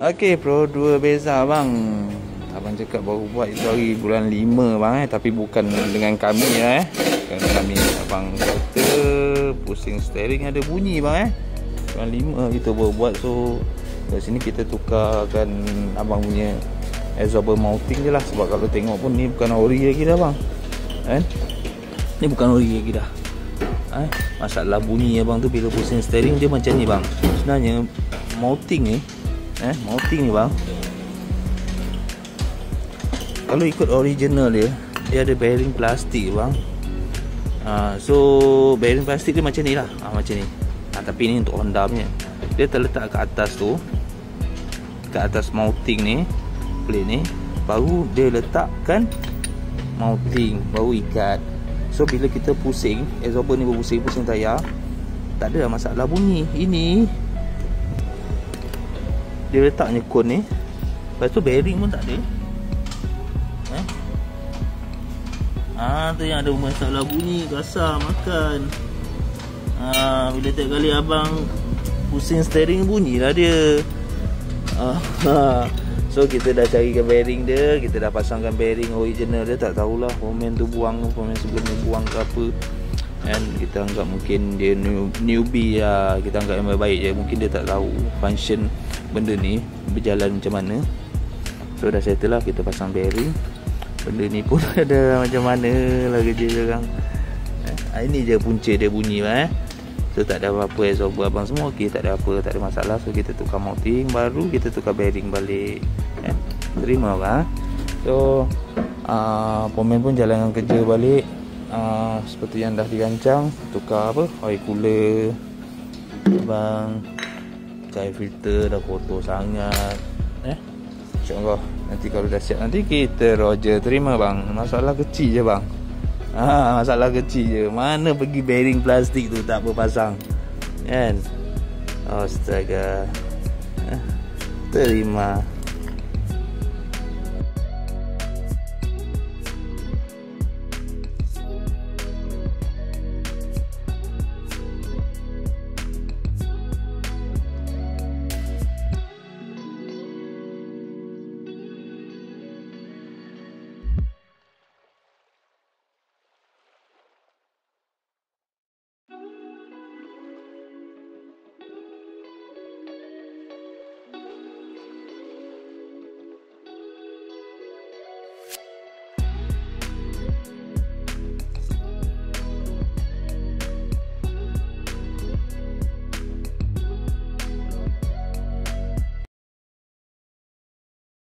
Okey Pro, dua beza bang. Abang cakap baru buat itu hari bulan 5 bang tapi bukan dengan kami Bukan kami. Abang kata pusing steering ada bunyi bang Bulan 5 kita baru buat. So kat sini kita tukarkan abang punya absorber mounting je lah. Sebab kalau tengok pun ni bukan ori lagi dah bang Ni bukan ori lagi dah Masalah bunyi abang tu bila pusing steering dia macam ni bang. Sebenarnya mounting ni mounting ni bang, kalau ikut original dia ada bearing plastik bang. So bearing plastik dia macam ni lah, macam ni. Tapi ni untuk Honda punya, dia terletak kat atas tu, kat atas mounting ni, plate ni, baru dia letakkan mounting, baru ikat. So bila kita pusing, absorber ni berpusing-pusing tayar, tak ada masalah bunyi. Ini dia letak nyekun ni, lepas tu bearing pun tak ada. Tu yang ada masalah bunyi, kasar makan. Bila tiap kali abang pusing steering bunyi lah dia. So kita dah carikan bearing dia, kita dah pasangkan bearing original dia. Tak tahulah komen tu buang, komen sebelum ni buang ke apa. Kita anggap mungkin dia newbie lah, kita anggap yang baik je. Mungkin dia tak tahu function benda ni berjalan macam mana. So dah settle lah, kita pasang bearing. Benda ni pun ada macam mana lah kerja sekarang. Ini je punca dia bunyi lah So tak ada apa-apa, absorber abang semua okey, tak ada apa, tak ada masalah. So kita tukar mounting, baru kita tukar bearing balik. Terima bang. So Pomen pun jalankan kerja balik. Seperti yang dah dirancang, tukar apa, oil cooler bang, air filter dah kotor sangat. InsyaAllah nanti kalau dah siap, nanti kita Roger terima bang. Masalah kecil je bang. Masalah kecil je. Mana pergi bearing plastik tu tak berpasang kan. Astaga. Terima.